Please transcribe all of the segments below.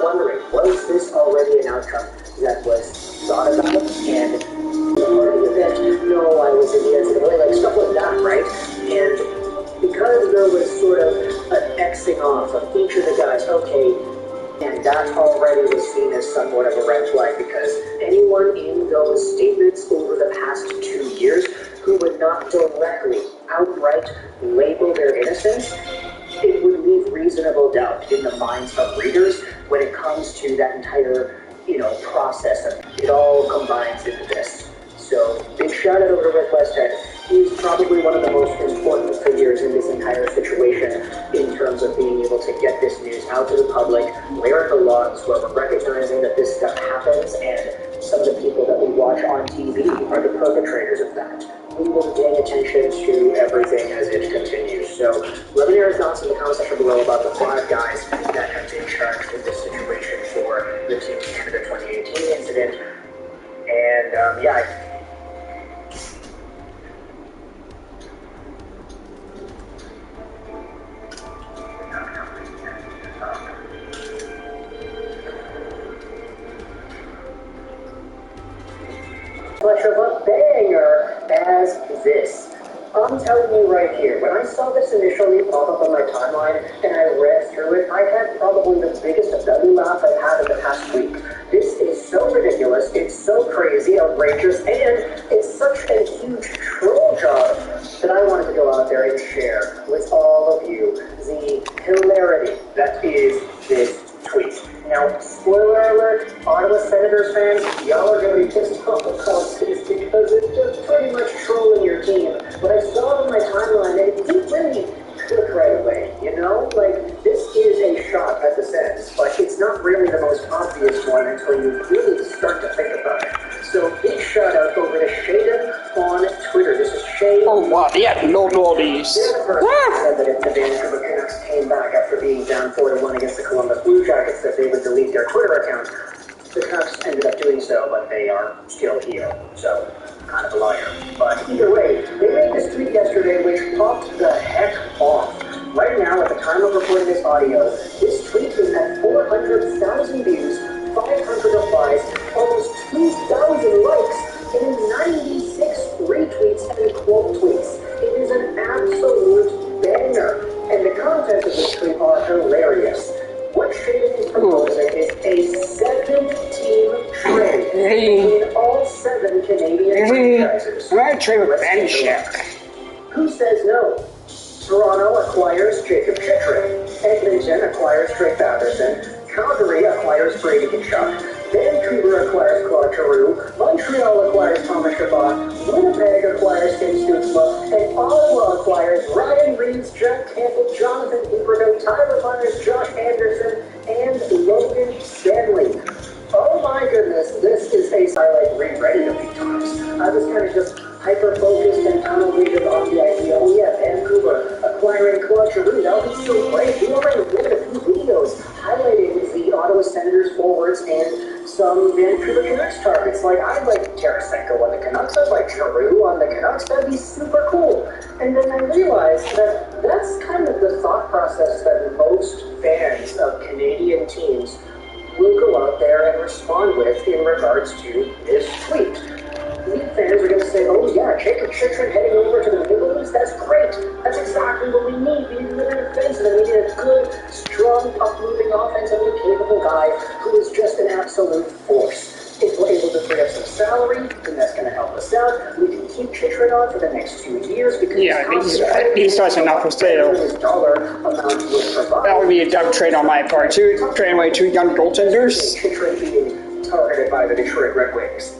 wondering, was this already an outcome that was thought about? And part of the event, no, I was in the NCAA, like stuff like that, right? And because there was sort of an Xing off of each of the guys, okay, and that already was seen as somewhat of a red flag, because anyone in those statements over the past 2 years who would not directly, outright label their innocence, it would leave reasonable doubt in the minds of readers when it comes to that entire, process. It all combines into this. So, big shout out over to Rick Westhead. He's probably one of the most important figures in this entire situation in terms of being able to get this news out to the public, where it belongs, where we're recognizing that this stuff happens, and some of the people that we watch on TV are the perpetrators of that. We will be paying attention to everything as it continues. So, let me know your thoughts in the comment section below about the 5 guys that have been charged with this situation for the Team Canada 2018 incident. And, much of a banger as this. I'm telling you right here, when I saw this initially pop up on my timeline and I read through it, I had probably the biggest belly laugh I've had in the past week. This is so ridiculous, it's so crazy, outrageous, and it's such a huge troll job that I wanted to go out there and share with all of you the hilarity that is this tweet. Now, spoiler alert, Ottawa Senators fans, y'all are going to be pissed off about this because it's just pretty much trolling your team. But I saw it on my timeline and it didn't really click right away, Like, this is a shot at the Sens, but it's not really the most obvious one until you really start to think about it. So, big shout out over to Shaden on Twitter. This is Shaden. Oh, wow, yeah, no oldies. They're the person who said that if the Vancouver Canucks came back after being down 4-1 against the Columbus Blue Jackets, that they would delete their Twitter account. The Canucks ended up doing so, but they are still here. So, kind of a liar. But either way, they made this tweet yesterday which popped the heck off. Right now, at the time of recording this audio, this tweet is at 400,000 views, 500 replies, almost 2,000 likes, and 96 retweets and quote tweets. It is an absolute banger, and the contents of this tweet are hilarious. What Shaden is proposing is a 7-team trade between all 7 Canadian franchises. I'm trade with Ben Sheck. Who says no? Toronto acquires Jacob Chychrun. Edmonton acquires Drake Batherson. Calgary acquires Brady Tkachuk. Vancouver acquires Claude Giroux. Montreal acquires Thomas Chabot. Winnipeg acquires Tim Stützle. And Ottawa acquires Ryan Reeves, Jack Campbell, Jonathan Huberdeau, Tyler Myers, Josh Anderson, and Logan Stanley. Oh my goodness, this is a I reread it a few times. I was kind of just hyper-focused and tunnel vision on the idea, oh yeah, Vancouver acquiring Claude Giroux, that would be so great. We already made a few videos highlighting the Ottawa Senators forwards and some Vancouver Canucks targets. Like, I'd like Tarasenko on the Canucks, I'd like Giroux on the Canucks, that'd be super cool. And then I realized that that's kind of the thought process that most fans of Canadian teams will go out there and respond with in regards to this tweet. League fans are going to say, oh yeah, Jacob Chychrun heading over to the Maple Leafs, that's great. That's exactly what we need. We need another defenseman, and we need a good, strong, up-moving, offensively capable guy who is just an absolute force. If we're able to free up some salary, then that's going to help us out. We can keep Chychrun on for the next 2 years because these guys are not for sale. That would be a dumb trade on my part too. Trading away 2 young goaltenders. Chychrun being targeted by the Detroit Red Wings.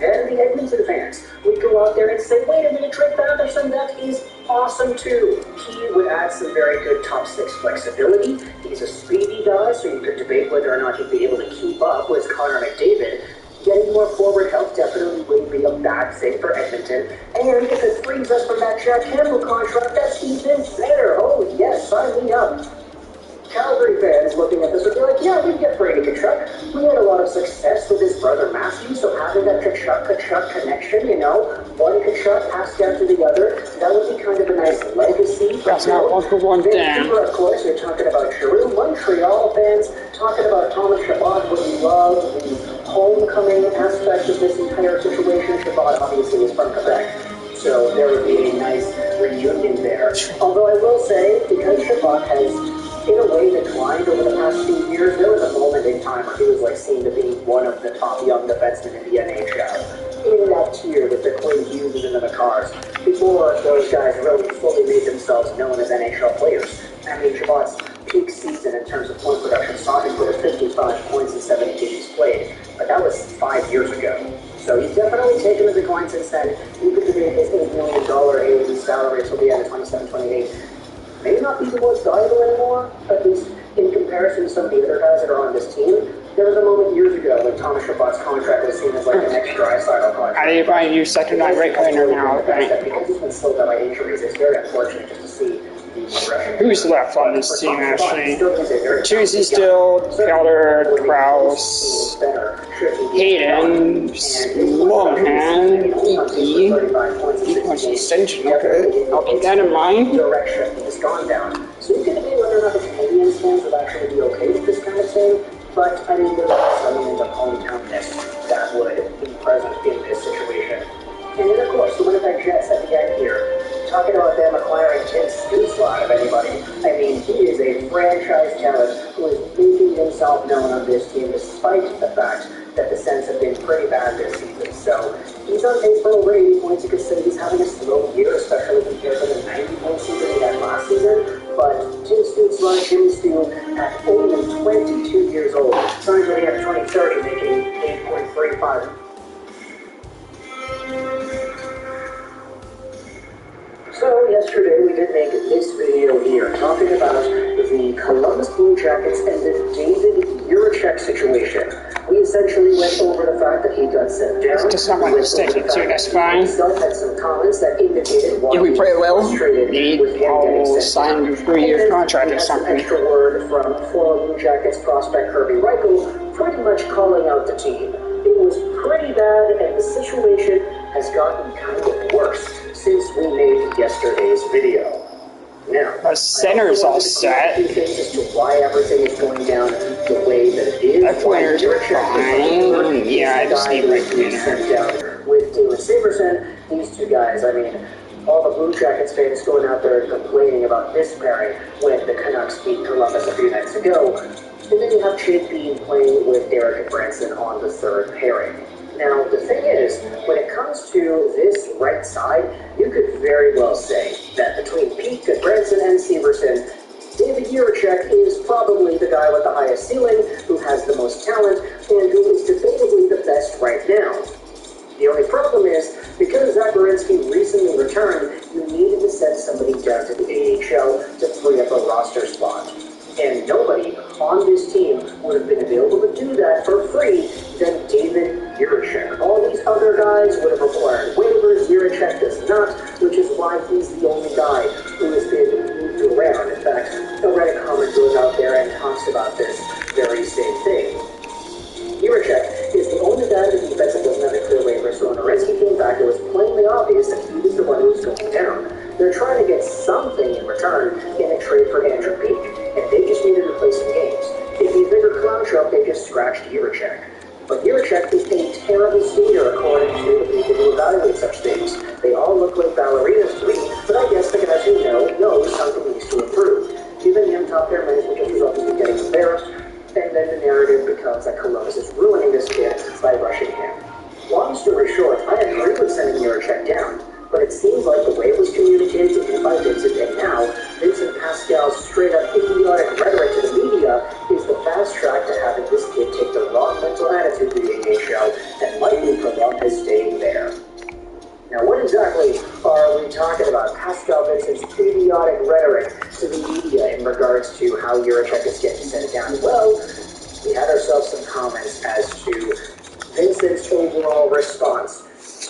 Then the Edmonton fans would go out there and say, wait a minute, Drake Batherson, that is awesome too. He would add some very good top 6 flexibility. He's a speedy guy, so you could debate whether or not he'd be able to keep up with Connor McDavid. Getting more forward help definitely wouldn't be a bad thing for Edmonton. And if it frees us from that Jack Campbell contract, that's even better. Oh yes, sign me up. Calgary fans looking at this would be like, yeah, we can get Brady Tkachuk. We had a lot of success with his brother Matthew, so having that Tkachuk connection, one Tkachuk passed down to the other, that would be kind of a nice legacy. That's not one for one down. Vancouver, of course, you're talking about Giroux. Montreal fans talking about Thomas overcoming aspect of this entire situation, Shabbat obviously is from Quebec, so there would be a nice reunion there. Although I will say, because Shabbat has, in a way, declined over the past few years, there was a moment in time where he was like seen to be one of the top young defensemen in the NHL. In that tier with the Quinn Hughes and the Makars, before those guys really fully made themselves known as NHL players. I mean, Shabbat's peak season in terms of point production saw him put 55 points in 70 games played, but that was 5 years ago. So he's definitely taken a decline since then. You could debate his $8 million AAV salary until the end of 27-28. May not be the most valuable anymore, at least in comparison to some of the other guys that are on this team. There was a moment years ago when Thomas Chabot's contract was seen as like the next Draisaitl contract. How do you find you second night right corner now? Because he's been slowed down by injuries, it's very unfortunate just to see the progression. Who's left on this team, actually? Tuesday still, Calder, Krause, Hayden, Lohan, Iki points extension, okay. I'll keep that in mind. Direction has gone down. So you can debate whether or not the Canadiens fans would actually be okay with this kind of thing. But, I mean, there's some in the hometownness that would be present in this situation. And then, of course, the Winnipeg Jets at the end here. Talking about them acquiring Tim Stützle of anybody. I mean, he is a franchise talent who is making himself known on this team despite the fact that the Sens have been pretty bad this season. So he's on pace for over 80 points. You could say he's having a slow year, especially compared to the 90-point season he had last season. But Tim Stützle, Jimmy Stu, at only 22 years old, signed by the end of 2030, making 8.35. So yesterday we did make this video here, talking about the Columbus Blue Jackets and the David Jiricek situation. We essentially went over the fact that he got sent down. Just not my mistake, too, that's fine. Himself had some comments that indicated why if we play well, I'll sign a 3-year contract or something. An extra word from former Blue Jackets prospect Kirby Reichel, pretty much calling out the team. It was pretty bad, and the situation has gotten kind of worse since we made yesterday's video. Now, the center's all set. As to why everything is going down the way that it is. That player's fine. Yeah, I just need right sent down with David Saberson. These two guys, I mean, all the Blue Jackets fans going out there and complaining about this pairing when the Canucks beat Columbus a few nights ago. And then you have Jake Bean playing with Derek Branson on the third pairing. Now, the thing is, when it comes to this right side, you could very well say that between Pete, Branson, and Severson, David Jiricek is probably the guy with the highest ceiling, who has the most talent, and who is debatably the best right now. The only problem is, because Zach Werenski recently returned, you needed to send somebody down to the AHL to free up a roster spot. And nobody on this team would have been available to do that for free than David Jiricek. All these other guys would have required waivers. Jiricek does not, which is why he's the only guy who has been moved around. In fact, a Reddit comment goes out there and talks about this very same thing. Jiricek is the only guy in the defense that doesn't have a clear waiver, so when Werenski came back, it was plainly obvious that he was the one who was going down. They're trying to get something in return in a trade for Andrew Peak, and they just needed to play some games. It'd be a bigger clown show if they just scratched Jiricek. But Jiricek is a terrible skater according to the people who evaluate such things. They all look like ballerinas to me, but I guess the guys who know something needs to improve. Giving him top pair minutes will just result in getting embarrassed, and then the narrative becomes that Columbus is ruining this kid by rushing him. Long story short, I agree with sending Jiricek down, but it seems like the way it was communicated to him by Vincent, and now Vincent Pascal's straight-up idiotic rhetoric to the media is the fast track to having this kid take the wrong mental attitude to the AHL and likely prolong his staying there. Now, what exactly are we talking about? Pascal Vincent's idiotic rhetoric to the media in regards to how Jiricek is getting sent down? Well, we had ourselves some comments as to Vincent's overall response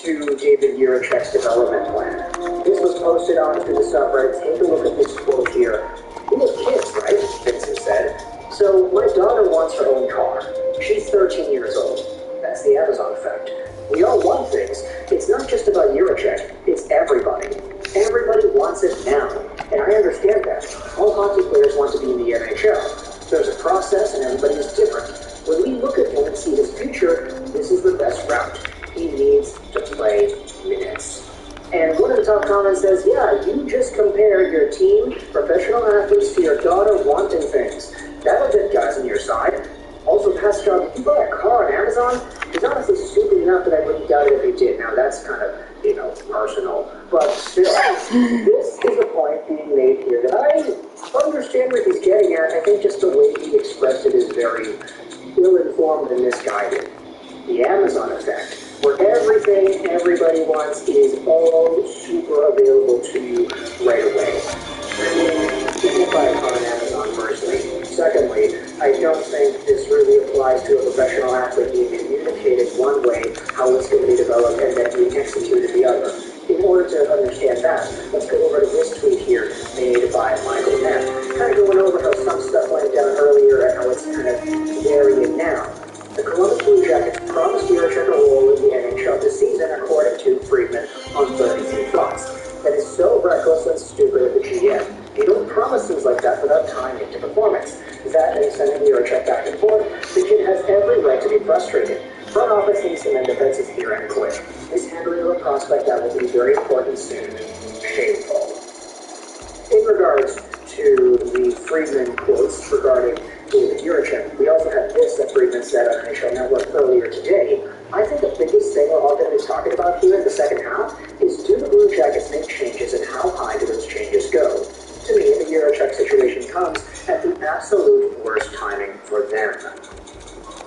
to David Jiricek's development plan. This was posted onto the subreddit. Take a look at this quote here. We have kids, right? Vincent said. So my daughter wants her own car. She's 13 years old. That's the Amazon effect. We all want things. It's not just about Jiricek. It's everybody. Everybody wants it now. And I understand that. All hockey players want to be in the NHL. There's a process and everybody is different. When we look at him and see his future, this is the has on your side. Also, Pascal, did you buy a car on Amazon? It's honestly stupid enough that I wouldn't doubt it if you did. Now, that's kind of, personal. But still, this is a point being made here that I understand what he's getting at. I think just the way he expressed it is very ill-informed and misguided. The Amazon effect, where everything everybody wants is all super available to you right away. I mean, you can buy a car on Amazon firstly. Secondly, I don't think this really applies to a professional athlete being communicated one way, how it's going to be developed, and then being executed the other. In order to understand that, let's go over to this tweet here made by Michael Neff. Kind of going over how some stuff went down earlier and how it's kind of varying now. The Columbus Blue Jackets promised Jiricek a role in the NHL this season, according to Friedman on 32 Thoughts. That is so reckless and stupid of the GM. You don't promise things like that without tying it to performance. That and sending Jiricek back and forth, the kid has every right to be frustrated. Front office needs to mend defenses here and quick. Mishandling of a prospect that will be very important soon. Shameful. In regards to the Friedman quotes regarding David Jiricek, we also had this that Friedman said on NHL Network earlier today. I think the biggest thing we're all going to be talking about here in the second half is, do the Blue Jackets make changes and how high do those changes go? To me, the Jiricek situation comes at the absolute worst timing for them.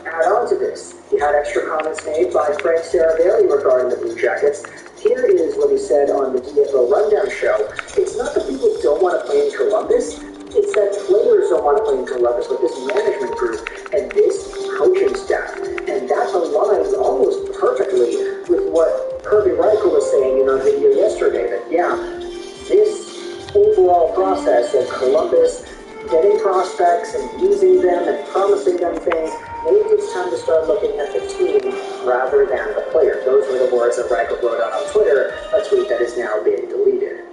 Add on to this, you had extra comments made by Frank Saravelli regarding the Blue Jackets. Here is what he said on the DFO Rundown show. It's not that people don't want to play in Columbus, it's that players don't want to play in Columbus with this management group and this coaching staff. And that aligns almost perfectly with what Kirby Reichel was saying in our video yesterday, that this overall process of Columbus getting prospects and using them and promising them things, maybe it's time to start looking at the team rather than the player. Those were the words that Reichel wrote out on Twitter, a tweet that is now being deleted.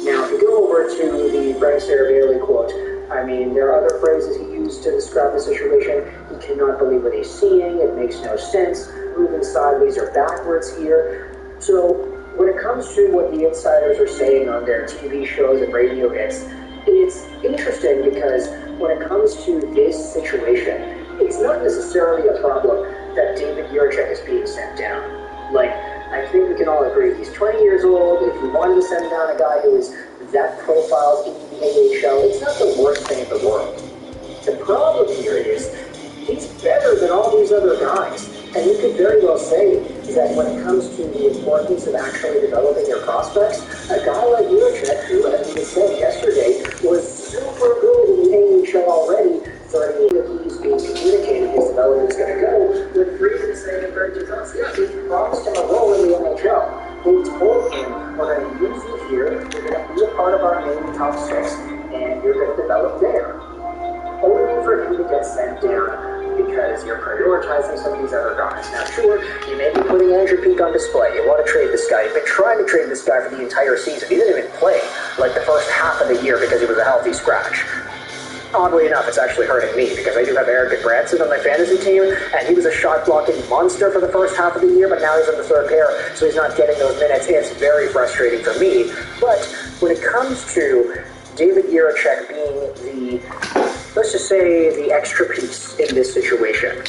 Now, if you go over to the Frank Saravelli quote, I mean, there are other phrases he used to describe the situation. He cannot believe what he's seeing. It makes no sense. Moving sideways or backwards here. So when it comes to what the insiders are saying on their TV shows and radio hits, it's interesting because when it comes to this situation, it's not necessarily a problem that David Jiricek is being sent down. I think we can all agree he's 20 years old. If you wanted to send down a guy who is that profile in the AHL, it's not the worst thing in the world. The problem here is he's better than all these other guys. And you could very well say that when it comes to the importance of actually developing your prospects, a guy like Jiricek, who, as we said yesterday, was super good in the AHL already, so I mean, if he's being communicated, his development is going to go, with Friedman saying in 32 Thoughts, yeah, he promised him a role in the NHL. They told him, we're going to use you here, you're going to be a part of our main top six, and you're going to develop there. Only for him to get sent down because you're prioritizing some of these other guys. Now, sure, you may be putting Andrew Peeke on display. You want to trade this guy. You've been trying to trade this guy for the entire season. He didn't even play the first half of the year because he was a healthy scratch. Oddly enough, it's actually hurting me because I do have Eric Branson on my fantasy team, and he was a shot-blocking monster for the first half of the year, but now he's on the third pair, so he's not getting those minutes. It's very frustrating for me. But when it comes to David Jiricek being the, let's just say, the extra piece in this situation,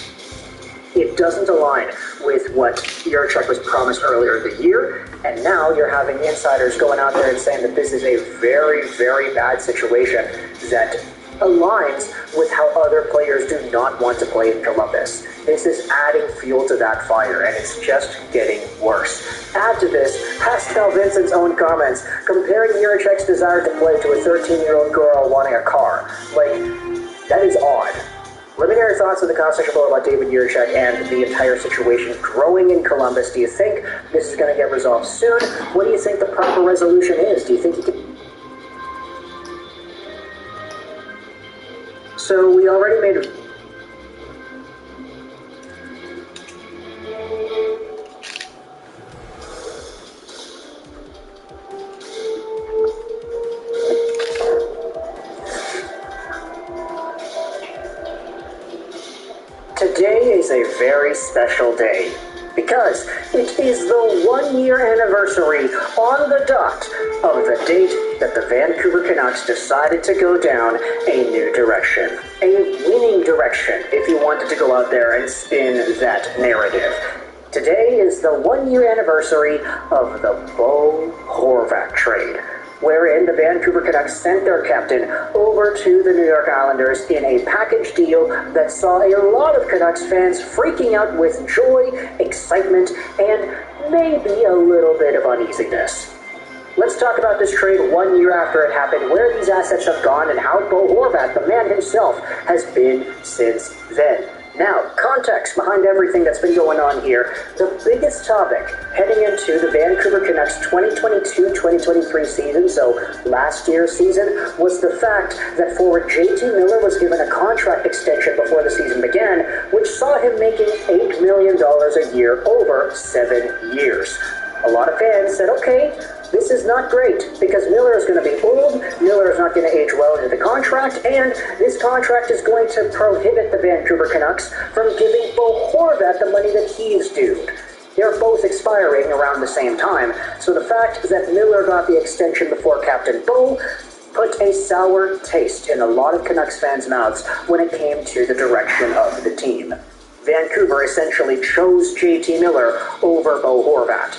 it doesn't align with what Jiricek was promised earlier in the year, and now you're having insiders going out there and saying that this is a very, very bad situation that aligns with how other players do not want to play in Columbus. This is adding fuel to that fire, and it's just getting worse. Add to this Pascal Vincent's own comments comparing Jiricek's desire to play to a 13-year-old girl wanting a car. That is odd. Let me know your thoughts in the comment section below about David Jiricek and the entire situation growing in Columbus. Do you think this is going to get resolved soon? What do you think the proper resolution is? Do you think he can... So we already made a... Today is a very special day because it is the 1-year anniversary on the dot of the date that the Vancouver Canucks decided to go down a new direction. A winning direction, if you wanted to go out there and spin that narrative. Today is the 1-year anniversary of the Bo Horvat trade, wherein the Vancouver Canucks sent their captain over to the New York Islanders in a package deal that saw a lot of Canucks fans freaking out with joy, excitement, and maybe a little bit of uneasiness. Let's talk about this trade 1 year after it happened, where these assets have gone, and how Bo Horvat, the man himself, has been since then. Now, context behind everything that's been going on here. The biggest topic heading into the Vancouver Canucks 2022-2023 season, so last year's season, was the fact that forward JT Miller was given a contract extension before the season began, which saw him making $8 million a year over 7 years. A lot of fans said, okay, this is not great, because Miller is going to be old, Miller is not going to age well into the contract, and this contract is going to prohibit the Vancouver Canucks from giving Bo Horvat the money that he's due. They're both expiring around the same time, so the fact that Miller got the extension before Captain Bo put a sour taste in a lot of Canucks fans' mouths when it came to the direction of the team. Vancouver essentially chose JT Miller over Bo Horvat.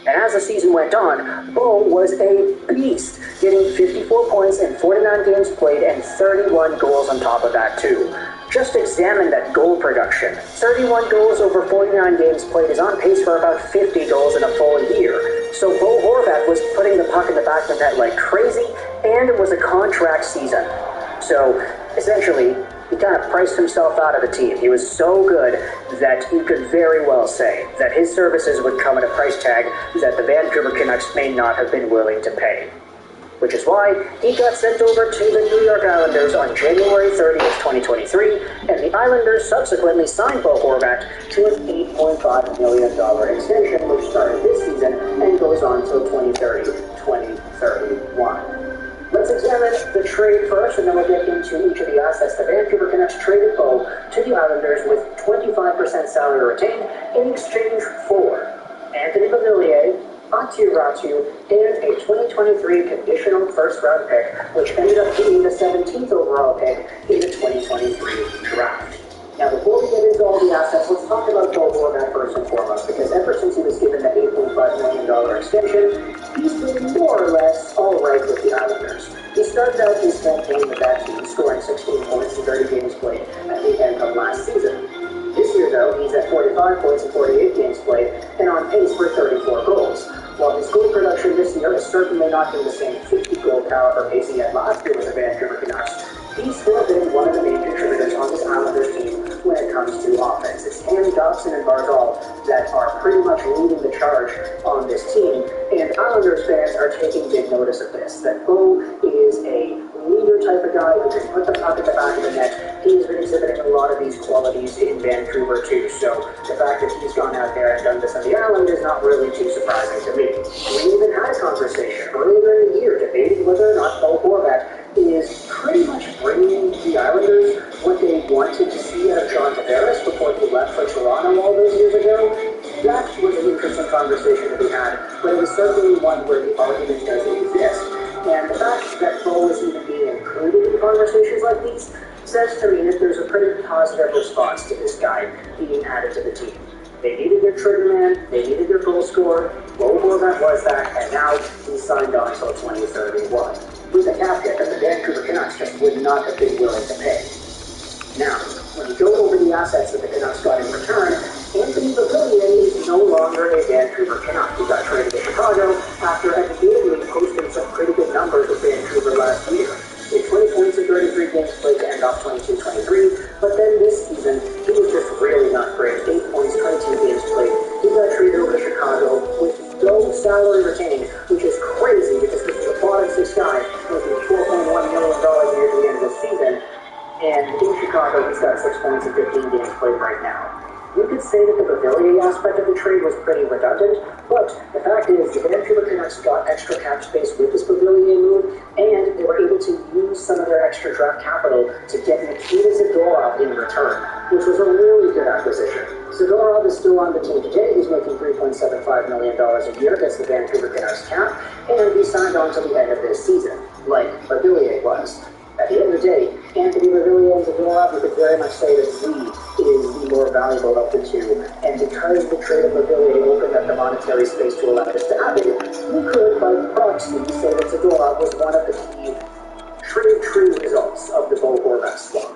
And as the season went on, Bo was a beast, getting 54 points in 49 games played and 31 goals on top of that too. Just examine that goal production. 31 goals over 49 games played is on pace for about 50 goals in a full year. So Bo Horvat was putting the puck in the back of the net like crazy, and it was a contract season. So essentially, he kind of priced himself out of the team. He was so good that you could very well say that his services would come at a price tag that the Vancouver Canucks may not have been willing to pay. Which is why he got sent over to the New York Islanders on January 30th, 2023, and the Islanders subsequently signed Bo Horvat to an $8.5 million extension, which started this season and goes on till 2030-2031. Let's examine the trade first, and then we'll get into each of the assets. The Vancouver Canucks traded Bo to the Islanders with 25% salary retained in exchange for Anthony Beauvillier, Atu Ratu, and a 2023 conditional first-round pick, which ended up being the 17th overall pick in the 2023 draft. Now, before we get into all the assets, let's talk about Bo Horvat first and foremost, because ever since he was given that $8.5 million extension, he's been more or less all right with the Islanders. He started out his campaign with that team, scoring 16 points in 30 games played at the end of last season. This year, though, he's at 45 points in 48 games played and on pace for 34 goals. While his goal production this year is certainly not in the same 50-goal caliber pace he had last year with the Vancouver Canucks, he's still been one of the main contributors on this Islanders team when it comes to offense. It's Tammy Dobson and Barzal that are pretty much leading the charge on this team, and Islanders fans are taking big notice of this, that Bo is a leader type of guy who can put the puck at the back of the net. He's been exhibiting a lot of these qualities in Vancouver too, so the fact that he's gone out there and done this on the island is not really too surprising to me. We even had a conversation earlier in the year debating whether or not Bo Horvat is pretty much bringing the Islanders what they wanted to see out of John Tavares before he left for Toronto all those years ago. That was an interesting conversation to be had, but it was certainly one where the argument doesn't exist. And the fact that Bo is even being included in conversations like these says to me that there's a pretty positive response to this guy being added to the team. They needed their trigger man, they needed their goal scorer, Bo Horvat was that, and now he's signed on until 2031. With a cap hit that the Vancouver Canucks just would not have been willing to pay. Now, when you go over the assets that the Canucks got in return, Anthony Beauvillier is no longer a Vancouver Canuck. He got traded to Chicago after admittedly posting some pretty good numbers with Vancouver last year. In 20 points in 33 games played to end off 22-23, but then this season, he was just really not great. 8 points, 22 games played. He got traded over to Chicago with no salary retained, which is crazy because this is a bottom six guy making $4.1 million a year at the end of the season. And in Chicago, he's got 6 points in 15 games played right now. You could say that the Beauvillier aspect of the trade was pretty redundant, but the fact is the Vancouver Canucks got extra cap space with this Beauvillier move, and they were able to use some of their extra draft capital to get Nikita Zadorov in return. which was a really good acquisition. Zadorov is still on the team today. He's making $3.75 million a year against the Vancouver Canucks cap, and he signed on to the end of this season, like Lavillier was. At the end of the day, Anthony Lavillier and Zadorov, you could very much say that Z is the more valuable of the two, and because the trade of Lavillier opened up the monetary space to allow this to happen, you could, by proxy, say that Zadorov was one of the key trade results of the Bo Horvat swap.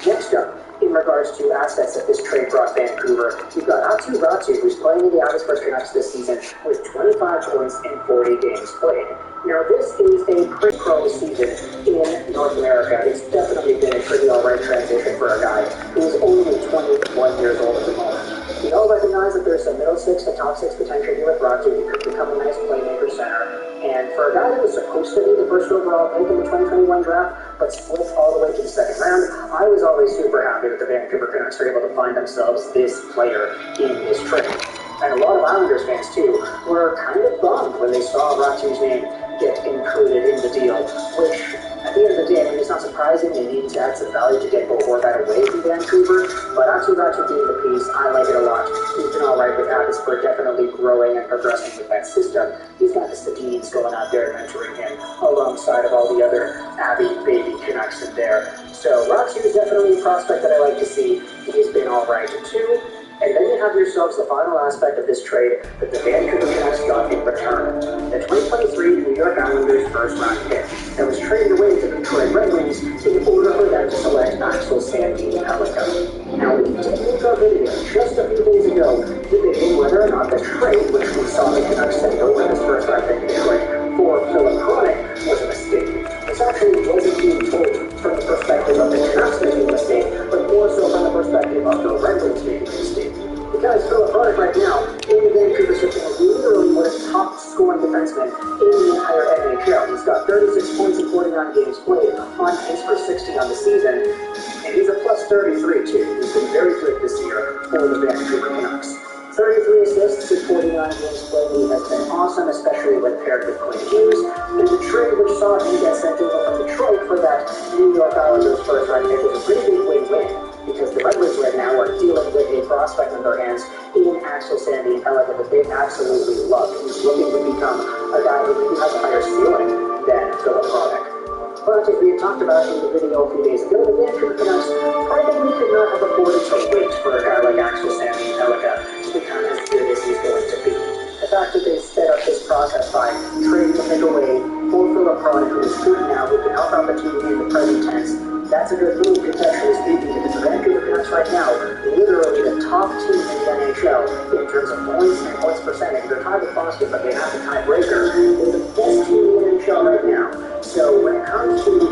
Next up, in regards to assets that this trade brought Vancouver, you've got Aatu Räty, who's playing in the Abbotsford Canucks this season with 25 points in 40 games played. Now, this is a pretty pro season in North America. It's definitely been a pretty alright transition for a guy who's only 21 years old at the moment. We all recognize that there's some middle six to top six potential here with Räty. He could become a nice playmaker center. And for a guy that was supposed to be the first overall pick in the 2021 draft, but split all the way to the second round, I was always super happy that the Vancouver Canucks were able to find themselves this player in this trade. And a lot of Islanders fans, too, were kind of bummed when they saw Räty's name get included in the deal, which, at the end of the day, I mean, it's not surprising they needed to add some value to get Bo Horvat away from Vancouver, but Aatu Räty being the piece, I like it a lot. He's been alright with Abbotsford, definitely growing and progressing with that system. He's got the Sedins going out there mentoring him, alongside of all the other Abby baby Canucks in there. So Räty is definitely a prospect that I like to see. He's been alright too. And then you have yourselves the final aspect of this trade that the Vancouver Canucks got in return. The 2023 New York Islanders first-round pick that was traded away to the Detroit Red Wings in order for them to select Axel Sandin Pellikka. Now, we did make our video just a few days ago debating whether or not the trade, which we saw the Canucks send over this first-round pick to Detroit for Philip Hronek, was a mistake. This actually wasn't being told from the perspective of the Canucks making a mistake, but more so from the perspective of the Red Wings making a mistake. Because Philip Hronek right now, in the Vancouver system, is literally one of the top scoring defensemen in the entire NHL. He's got 36 points in 49 games played, on pace for 60 on the season, and he's a plus 33 too. He's been very good this year for the Vancouver Canucks. 33 assists in 49 games played. He has been awesome, especially when paired with Quinn Hughes. And the trade which saw him get sent over from Detroit for that New York Islanders first-round pick was a pretty big win-win, because the Red Wings right now are dealing with a prospect in their hands in Axel Sandin Pellikka that they absolutely love. He's looking to become a guy who has a higher ceiling than Philip Hronek. But as we had talked about in the video a few days ago, the Vancouver Canucks probably could not have afforded to wait for a guy like Axel Sandin Pellikka to become as good as he's going to be. The fact that they sped up this process by trading the pick away for Philip Hronek, who is good now, who can help out the team in the present tense, that's a good move, contextually speaking, because the Vancouver Canucks right now, literally the top team in the NHL in terms of points and points percentage. They're tied with Boston, but they have the tiebreaker. They're the best team in the NHL right now. So when it comes to the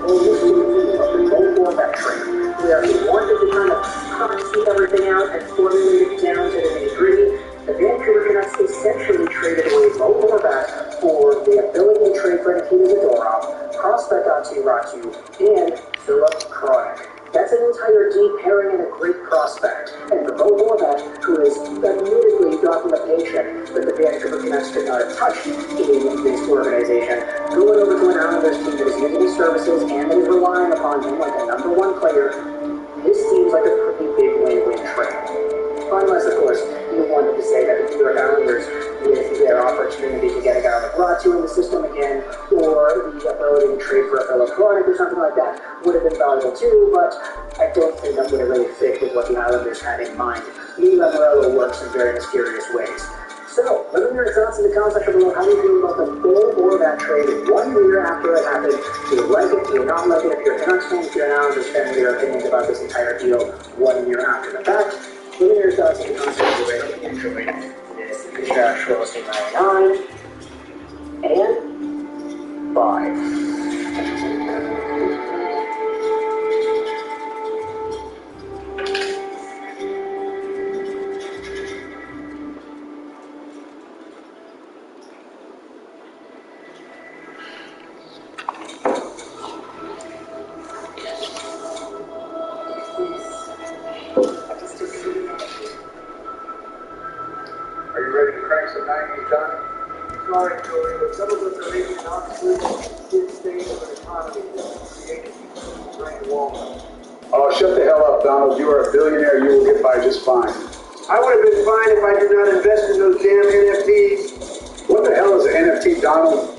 holistic view of the Bo Horvat trade, where he wanted to kind of see everything out and formulate it down to the nitty-gritty, the Vancouver Canucks essentially traded away Bo Horvat for the ability to trade for Nikita Zadorov, prospect Aatu Räty, and Philip Hronek. That's an entire deep pairing and a great prospect. And for Bo Horvat, who has admittedly gotten a paycheck that the Vancouver Canucks could not have touched in this organization, going over to an Islanders team that is using his services and that is relying upon him like a number one player, this seems like a pretty big win-win trade. Unless, of course, you wanted to say that the New York Islanders, with their opportunity to get a guy like Räty in the system again, or the ability to trade for a Philip Hronek or something like that, would have been valuable too, but I don't think that would have really fit with what the Islanders had in mind. Lou Lamoriello works in very mysterious ways. So, let me know your thoughts in the comment section below. How do you feel about the Bo Horvat trade 1 year after it happened? Do you like it? Do you not like it? If you're a Canucks fan, if you're an Islanders fan, what are your opinions about this entire deal 1 year after the fact? Let me know your thoughts in the comments section below. If you enjoyed this Trash Roasting 99 and 5. Are you ready to crank some 90s, John? Sorry, Joey, but some of us are making an absolute insane of an economy that created brain walnut. Oh, shut the hell up, Donald. You are a billionaire. You will get by just fine. I would have been fine if I did not invest in those damn NFTs. What the hell is an NFT, Donald?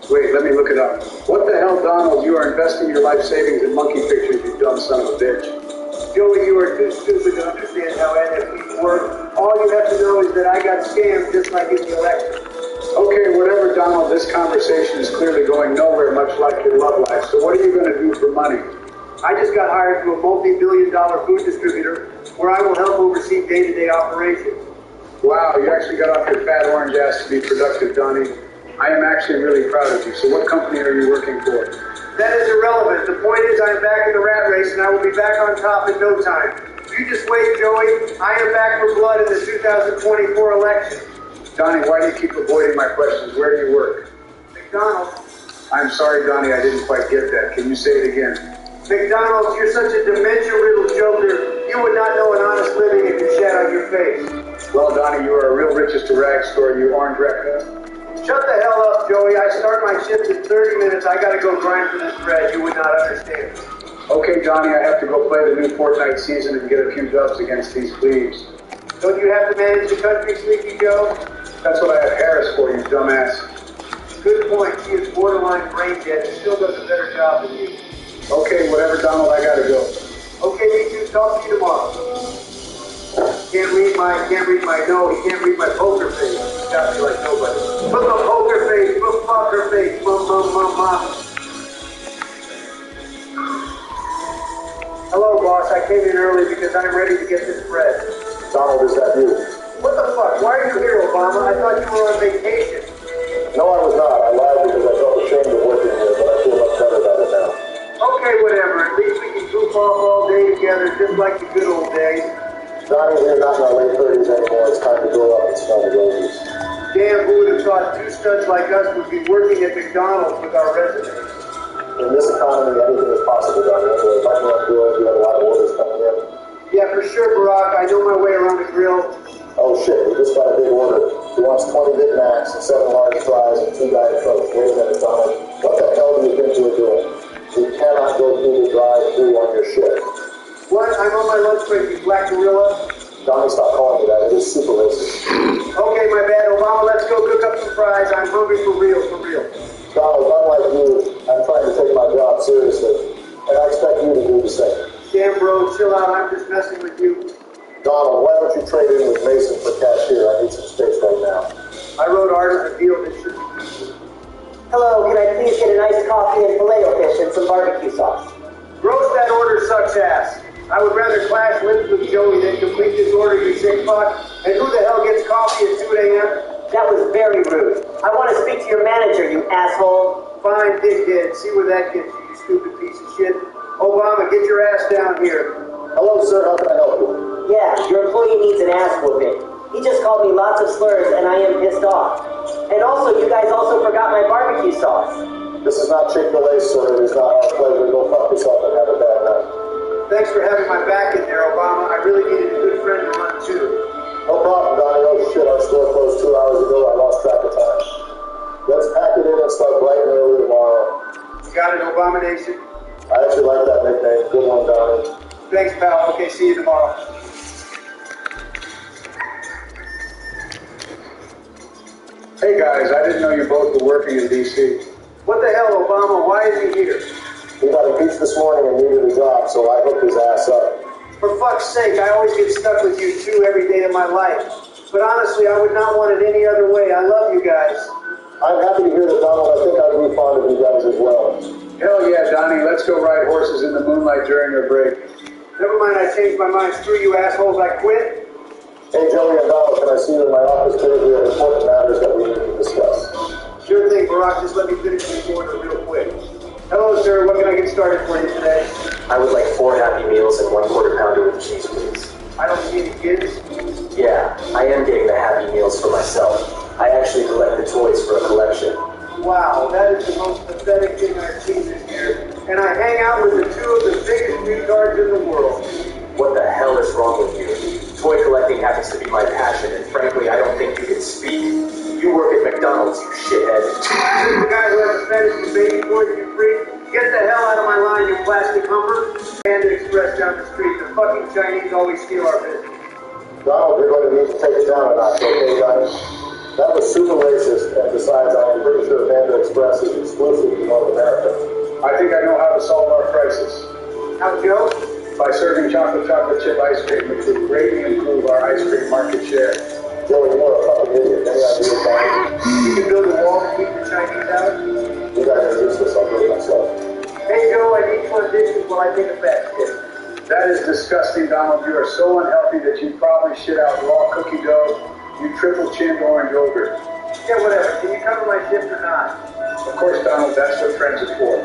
Wait, let me look it up. What the hell, Donald? You are investing your life savings in monkey pictures, you dumb son of a bitch. Joey, you are too stupid to understand how NFTs work. All you have to know is that I got scammed just like in the election. Okay, whatever, Donald. This conversation is clearly going nowhere, much like your love life. So what are you going to do for money? I just got hired to a multi-billion-dollar food distributor where I will help oversee day-to-day operations. Wow, you actually got off your fat orange ass to be productive, Donnie. I am actually really proud of you. So what company are you working for? That is irrelevant. The point is I'm back in the rat race and I will be back on top in no time. You just wait, Joey. I am back for blood in the 2024 election. Donnie, why do you keep avoiding my questions? Where do you work? McDonald's. I'm sorry, Donnie, I didn't quite get that. Can you say it again? McDonald's, you're such a dementia-riddled joker. You would not know an honest living if you shat on your face. Well, Donnie, you are a real riches to rags story, you orange raccoon. Shut the hell up, Joey. I start my shift in 30 minutes. I gotta go grind for this bread. You would not understand. Okay, Donnie, I have to go play the new Fortnite season and get a few dubs against these plebes. Don't you have to manage the country, Sleepy Joe? That's what I have Harris for, you dumbass. Good point. She is borderline brain dead and still does a better job than you. Okay, whatever, Donald, I gotta go. Okay, me too. Talk to you tomorrow. Can't read my no, he can't read my poker face. He's got me like nobody. Put the poker face, put fucker face, mum. Hello, boss. I came in early because I'm ready to get this bread. Donald, is that you? What the fuck? Why are you here, Obama? I thought you were on vacation. No, I was not. I lied because I felt ashamed of working here, but I feel much better about it now. Okay, whatever. At least we can goof off all day together, just like the good old days. Donnie, we're not in our late 30s anymore. It's time to grow up and smell the roses. Damn, who would have thought two studs like us would be working at McDonald's with our resumes? In this economy, anything is possible, Donnie. Anyway, if I can run girls, we have a lot of orders coming in. Yeah, for sure, Barack. I know my way around the grill. Oh shit, we just got a big order. He wants 20 Big Macs and 7 large fries and 2 Diet Cokes. Wait a minute, Donald. What the hell do you think you're doing? You cannot go through the drive-thru on your shift. What? I'm on my lunch break, you black gorilla. Donnie, stop calling me that. It is super racist. Okay, my bad. Obama, let's go cook up some fries. I'm hungry for real, for real. Donald, unlike you, I'm trying to take my job seriously. And I expect you to do the same. Damn, bro, chill out. I'm just messing with you. Donald, why don't you trade in with Mason for cashier? I need some space right now. I wrote art as a deal that should. Hello, can I please get a nice coffee and filet-o-fish and some barbecue sauce? Roast that order sucks ass. I would rather clash lips with Joey than complete this order, you sick fuck. And who the hell gets coffee at 2 a.m.? That was very rude. I want to speak to your manager, you asshole. Fine, dickhead. See where that gets you, you stupid piece of shit. Obama, get your ass down here. Hello, sir. How can I help you? Yeah, your employee needs an ass whooping. He just called me lots of slurs and I am pissed off. And also, you guys also forgot my barbecue sauce. This is not Chick-fil-A, sir. It is not our pleasure. Go fuck yourself and have a bad night. Thanks for having my back in there, Obama. I really needed a good friend to run too. No problem, Donnie. Oh shit, our store closed 2 hours ago. I lost track of time. Let's pack it in and start bright and early tomorrow. You got it, Obama Nation? I actually like that nickname. Good one, Donnie. Thanks, pal. Okay, see you tomorrow. Hey guys, I didn't know you both were working in D.C. What the hell, Obama? Why is he here? He got impeached this morning and needed a job, so I hooked his ass up. For fuck's sake, I always get stuck with you two every day of my life. But honestly, I would not want it any other way. I love you guys. I'm happy to hear that, Donald. I think I'd be fond of you guys as well. Hell yeah, Donnie. Let's go ride horses in the moonlight during our break. Never mind, I changed my mind. Screw you assholes, I quit. Hey, Joey and Donald, can I see you in my office today? We have important matters that we need to discuss. Sure thing, Barack. Just let me finish this order real quick. Hello, sir. What can I get started for you today? I would like 4 Happy Meals and 1 quarter pounder with cheese, please. I don't see any kids. Yeah, I am getting the Happy Meals for myself. I actually collect the toys for a collection. Wow, that is the most pathetic thing I've seen this year. And I hang out with the 2 of the biggest retards in the world. What the hell is wrong with you? Toy collecting happens to be my passion, and frankly, I don't think you can speak. You work at McDonald's, you shithead. You're the guy who has a fetish for baby toys, you freak. Get the hell out of my line, you plastic hummer. And express fucking Chinese always steal our business. Donald, you're going to need to take it down a notch, okay, Johnny? That was super racist, and besides, I am pretty sure Panda Express is exclusive to North America. I think I know how to solve our crisis. How, Joe? By serving chocolate chip ice cream, which would greatly improve our ice cream market share. Joey, you're a fucking idiot. Any idea why? You can build a wall to keep the Chinese out? You guys are useless. I'll do it myself. Hey, Joe, I need 1 dishes while I take a bath. That is disgusting, Donald. You are so unhealthy that you probably shit out raw cookie dough, you triple-chinned orange ogre. Yeah, whatever. Can you cover my shift or not? Of course, Donald. That's what friends are for.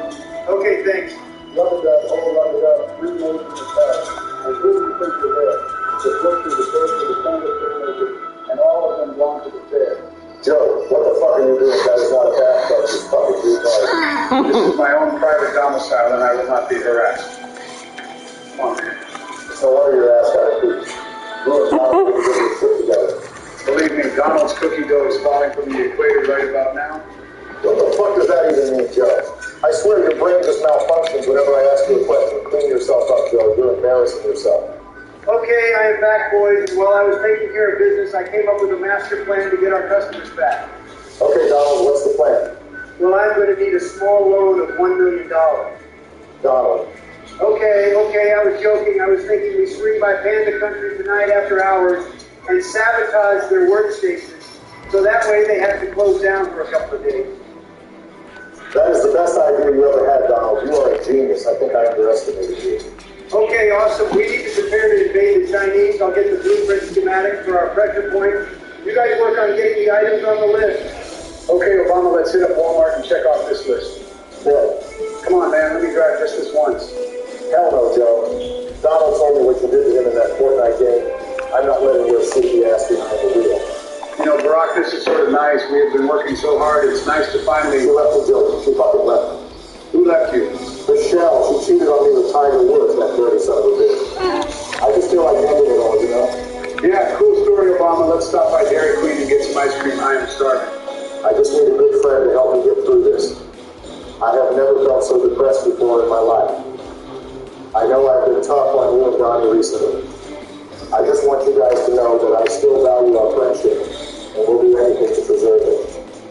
Okay, thanks. Rub it up, rub it up, 3 days in the tub. And who do you think you're there? The butcher, the baker, the Panda maker, and all of them belong to the fair. Joe, what the fuck are you doing? That is not a bathtub, you fucking retard. This is my own private domicile, and I will not be harassed. Come on, man. It's no wonder your ass got a poop. You and Donald can get your shit together. Believe me, Donald's cookie dough is falling from the equator right about now. What the fuck does that even mean, Joe? I swear your brain just malfunctions whenever I ask you a question. Clean yourself up, Joe. You're embarrassing yourself. Okay, I am back, boys. And while I was taking care of business, I came up with a master plan to get our customers back. Okay, Donald, what's the plan? Well, I'm going to need a small loan of $1 million. Donald. Okay, I was joking. I was thinking we swing by Panda Country tonight after hours and sabotage their workstations, so that way they have to close down for a couple of days. That is the best idea you ever had, Donald. You are a genius. I think I underestimated you. Okay, awesome. We need to prepare to invade the Chinese. I'll get the blueprint schematic for our pressure point. You guys work on getting the items on the list. Okay, Obama, let's hit up Walmart and check off this list. What? Come on, man. Let me drive just this once. Hell no, Joe. Donald told me what you did to him in that Fortnite game. I'm not letting your sleepy ass behind the wheel. You know, Barack, this is sort of nice. We have been working so hard. It's nice to finally... She left the Joe. She fucking left me. Who left you? Michelle. She cheated on me with Tiger Woods, that dirty son of a bitch. I just feel like ending it all, you know? Yeah, cool story, Obama. Let's stop by Dairy Queen and get some ice cream. I am starving. I just need a good friend to help me get through this. I have never felt so depressed before in my life. I know I've been tough on you and Donnie recently. I just want you guys to know that I still value our friendship and will do anything to preserve it.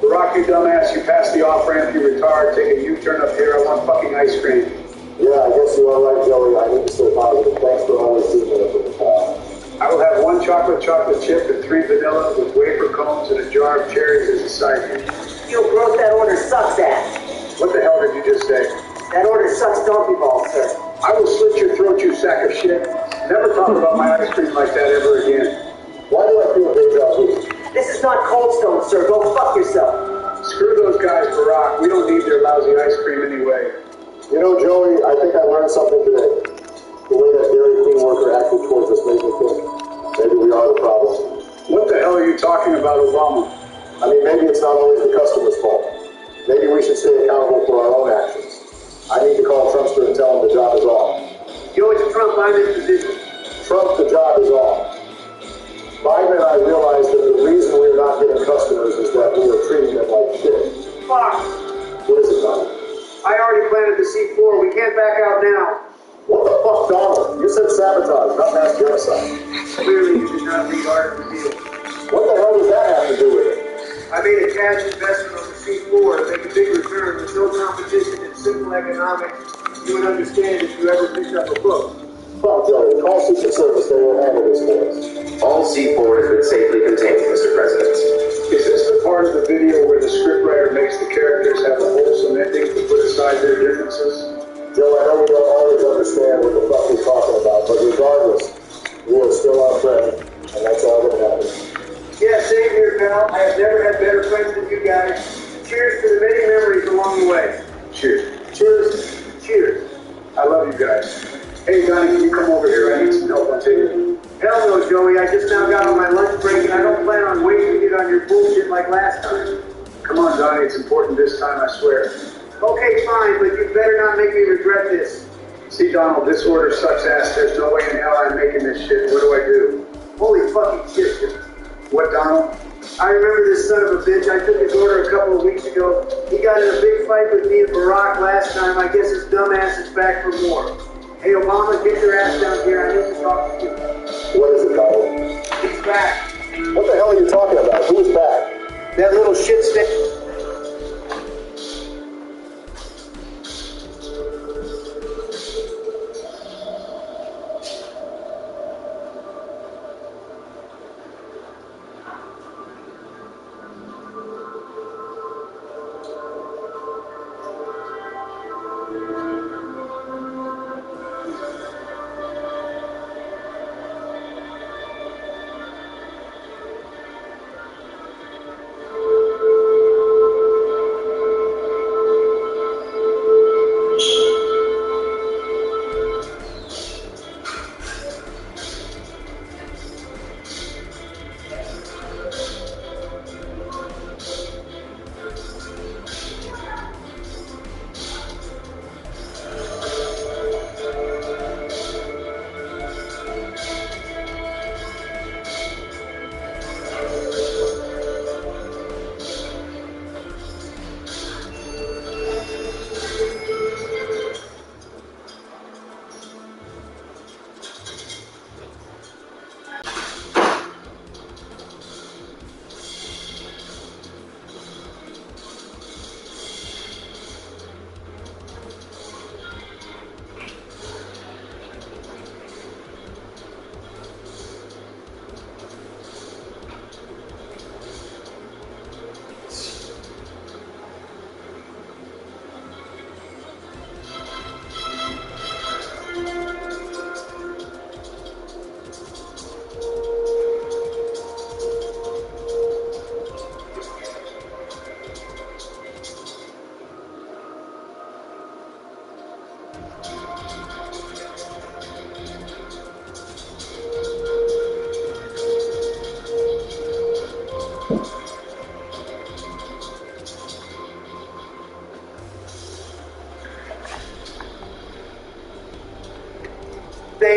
Barack, you dumbass, you passed the off-ramp, you retard, take a U-turn up here, I want fucking ice cream. Yeah, I guess you are right, Joey. I need to stay positive. Thanks for always doing it for the past. I will have 1 chocolate chip and 3 vanilla with wafer cones and a jar of cherries as a side dish. Yo, bro, that order sucks ass. What the hell did you just say? That order sucks donkey balls, sir. I will slit your throat, you sack of shit. Never talk about my ice cream like that ever again. Why do I feel a deja vu? This is not Cold Stone, sir. Go fuck yourself. Screw those guys, Barack. We don't need their lousy ice cream anyway. You know, Joey, I think I learned something today. The way that Dairy Queen worker acted towards us made me think maybe we are the problem. What the hell are you talking about, Obama? I mean, maybe it's not always the customer's fault. Maybe we should stay accountable for our own actions. I need to call Trumpster and tell him the job is off. Yo, it's Trump. I'm in position. Trump, the job is off. Biden and I realize that the reason we're not getting customers is that we are treating them like shit. Fuck. What is it, Donald? I already planted the C4. We can't back out now. What the fuck, Donald? You said sabotage, not mass genocide. Clearly, you did not read Art of the Deal. What the hell does that have to do with it? I made a cash investment on the C4 to make a big return with no competition and simple economics. You would understand if you ever picked up a book. Fuck, Joey. Call Secret Service. They will handle this for us. All C4 has been safely contained, Mr. President. Is this the part of the video where the scriptwriter makes the characters have a wholesome ending to put aside their differences? Joe, I know we don't always understand what the fuck we're talking about, but regardless, you are still our friend, and that's all that matters. Yeah, same here, pal. I have never had better friends than you guys. Cheers to the many memories along the way. Cheers. Cheers. Cheers. I love you guys. Hey, Donnie, can you come over here? I need some help on taking. Hell no, Joey. I just now got on my lunch break, and I don't plan on waiting to get on your bullshit like last time. Come on, Donnie. It's important this time, I swear. Okay, fine, but you better not make me regret this. See, Donald, this order sucks ass. There's no way in hell I'm making this shit. What do I do? Holy fucking shit, dude. What, Donald? I remember this son of a bitch. I took his order a couple of weeks ago. He got in a big fight with me and Barack last time. I guess his dumb ass is back for more. Hey, Obama, get your ass down here. I need to talk to you. What is it, Donald? He's back. What the hell are you talking about? Who's back? That little shit stick.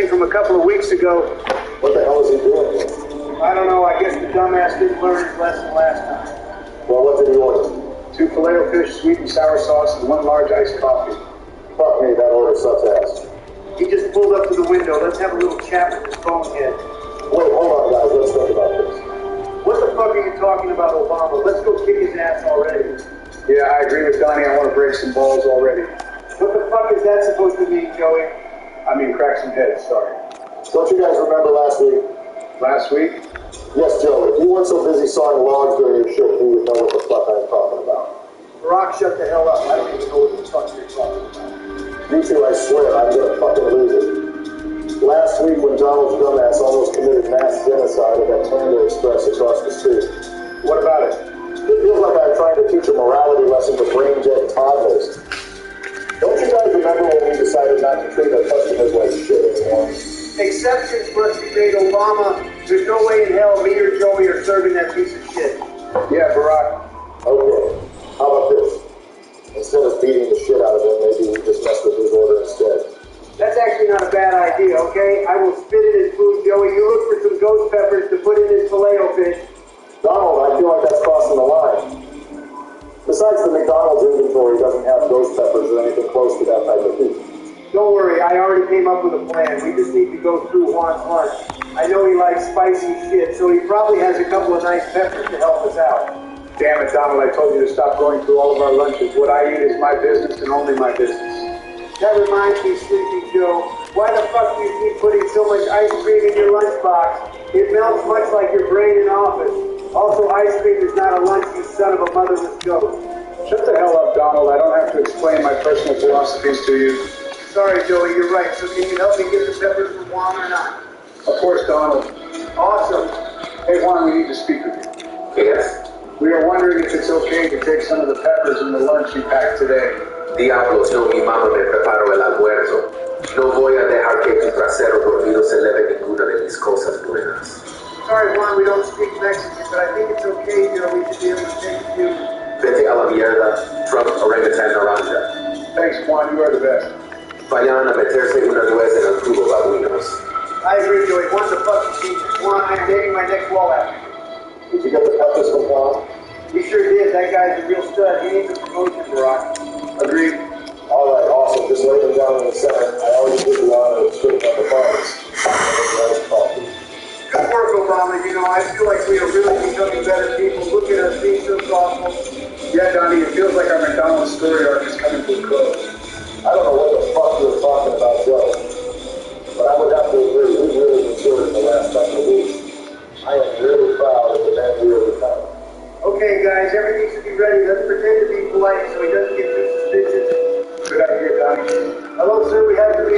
From a couple of weeks ago. What the hell is he doing? I don't know. I guess the dumbass didn't learn his lesson last time. Well, what did he order? 2 filet-o-fish, sweet and sour sauce, and 1 large iced coffee. Fuck me, that order sucks ass. He just pulled up to the window. Let's have a little chat with his bonehead. Wait, hold on, guys. Let's think about this. What the fuck are you talking about, Obama? Let's go kick his ass already. Yeah, I agree with Donnie. I want to break some balls already. What the fuck is that supposed to mean, Joey? I mean, crack some heads, sorry. Don't you guys remember last week? Last week? Yes, Joe. If you weren't so busy sawing logs during your shift, you would know what the fuck I'm talking about. Barack, shut the hell up. I don't even know what the fuck you're talking about. You two, I swear, I'm gonna fucking lose it. Last week, when Donald's dumbass almost committed mass genocide at that Panda Express across the street. What about it? It feels like I'm trying to teach a morality lesson to brain-dead toddlers. Don't you guys remember when we decided not to treat our customers like shit anymore? Exceptions must be made, Obama. There's no way in hell me or Joey are serving that piece of shit. Yeah, Barack. Okay, how about this? Instead of beating the shit out of him, maybe we just mess with his order instead. That's actually not a bad idea, okay? I will spit in his food, Joey. You look for some ghost peppers to put in his filet-o-fish. Donald, I feel like that's crossing the line. Besides, the McDonald's inventory doesn't have ghost peppers or anything close to that type of heat. Don't worry, I already came up with a plan. We just need to go through Juan's lunch. I know he likes spicy shit, so he probably has a couple of nice peppers to help us out. Damn it, Donald, I told you to stop going through all of our lunches. What I eat is my business and only my business. That reminds me, Sleepy Joe, why the fuck do you keep putting so much ice cream in your lunchbox? It melts much like your brain in office. Also, ice cream is not a lunch, you son of a motherless ghost. Shut the hell up, Donald. I don't have to explain my personal philosophies to you. Sorry, Joey, you're right. So can you help me get the peppers from Juan or not? Of course, Donald. Awesome. Hey, Juan, we need to speak with you. Yes? We are wondering if it's okay to take some of the peppers in the lunch you packed today. Diablos, no, mi mamá me preparó el almuerzo. No voy a dejar que tu trasero dormido se leve ninguna de mis cosas buenas. Sorry, Juan, we don't speak Mexican, but I think it's okay, Joe. We should be able to take a few. Vete a la mierda, Trump orangutan naranja. Thanks, Juan. You are the best. Vayan a meterse una nuez en el tubo, babuinos. I agree, Joey. Juan's a fucking genius. Juan, I'm dating my next wall after. Did you get the peppers from Juan? He sure did. That guy's a real stud. He needs a promotion, Barack. Agreed. All right, awesome. Just lay them down in the center. I always give the honor of straight up the funds. Good work, Obama. You know, I feel like we are really becoming better people. Look at us being so thoughtful. Yeah, Donnie, it feels like our McDonald's story arc is coming to a close. I don't know what the fuck you were talking about, Joe, but I would have to agree, we really matured in the last couple of weeks. I am really proud of the men we are becoming. Okay, guys, everything should be ready. Let's pretend to be polite so he doesn't get too suspicious. Good idea, Donnie. Hello, sir. We have the meal.